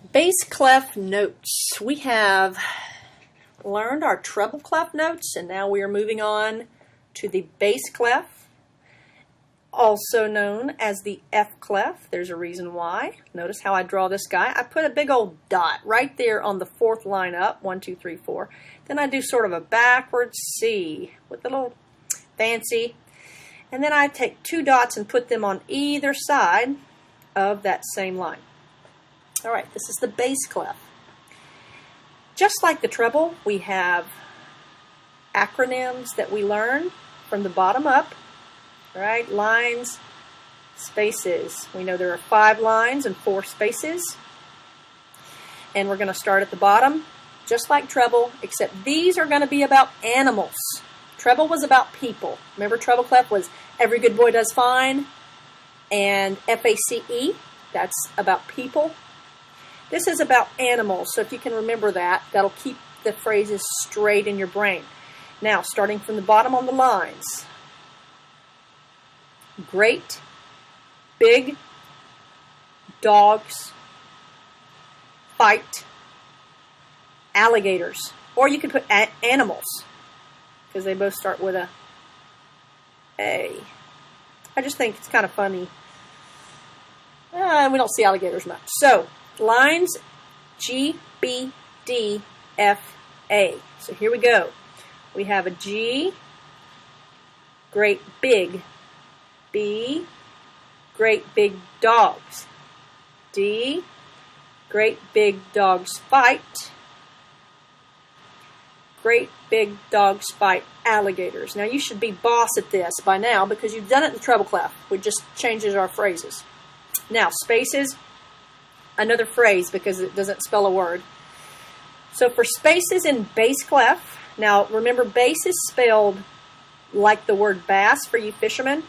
Bass clef notes. We have learned our treble clef notes, and now we are moving on to the bass clef, also known as the F clef. There's a reason why. Notice how I draw this guy. I put a big old dot right there on the fourth line up, 1, 2, 3, 4. Then I do sort of a backwards C with a little fancy. And then I take 2 dots and put them on either side of that same line. All right, this is the bass clef. Just like the treble, we have acronyms that we learn from the bottom up. All right, lines, spaces. We know there are 5 lines and 4 spaces. And we're going to start at the bottom, just like treble, except these are going to be about animals. Treble was about people. Remember, treble clef was every good boy does fine. And F-A-C-E, that's about people. This is about animals, so if you can remember that, that'll keep the phrases straight in your brain. Now, starting from the bottom on the lines. Great, big, dogs, fight, alligators. Or you could put animals, because they both start with a A. I just think it's kind of funny. We don't see alligators much. So, lines G, B, D, F, A. So here we go. We have a G, great big. B, great big dogs. D, great big dogs fight. Great big dogs fight alligators. Now you should be boss at this by now because you've done it in the treble clef. We just changes our phrases. Now spaces, another phrase because it doesn't spell a word. So for spaces in bass clef, now remember bass is spelled like the word bass for you fishermen,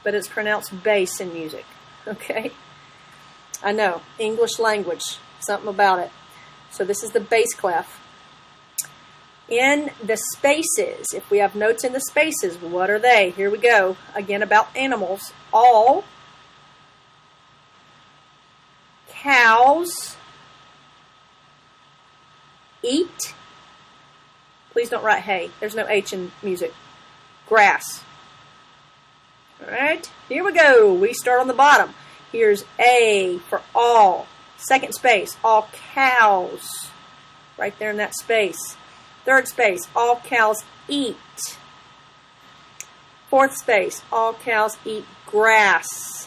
but it's pronounced bass in music. Okay? I know, English language, something about it. So this is the bass clef. In the spaces, if we have notes in the spaces, what are they? Here we go. Again, about animals. All cows eat. Please don't write hay. There's no H in music. Grass. All right, here we go. We start on the bottom. Here's A for all. Second space, all cows. Right there in that space. Third space, all cows eat. Fourth space, all cows eat grass.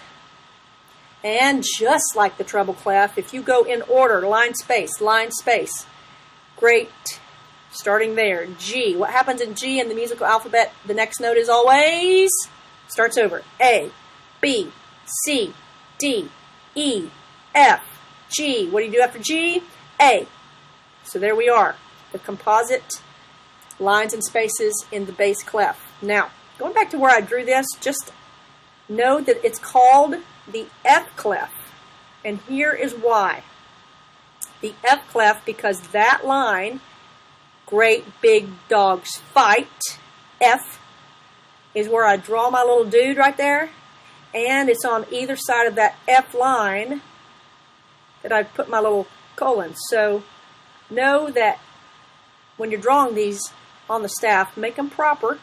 And just like the treble clef, if you go in order, line, space, great, starting there, G. What happens in G in the musical alphabet? The next note is always, starts over, A, B, C, D, E, F, G. What do you do after G? A. So there we are, the composite lines and spaces in the bass clef. Now, going back to where I drew this, just know that it's called the F clef, and here is why. The F clef, because that line, great big dogs fight, F, is where I draw my little dude right there, and it's on either side of that F line that I put my little colon. So know that when you're drawing these on the staff, make them proper.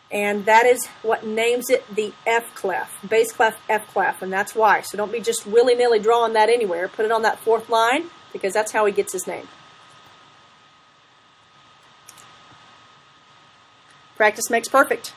And that is what names it the F clef, bass clef, F clef, and that's why. So don't be just willy-nilly drawing that anywhere. Put it on that fourth line because that's how he gets his name. Practice makes perfect.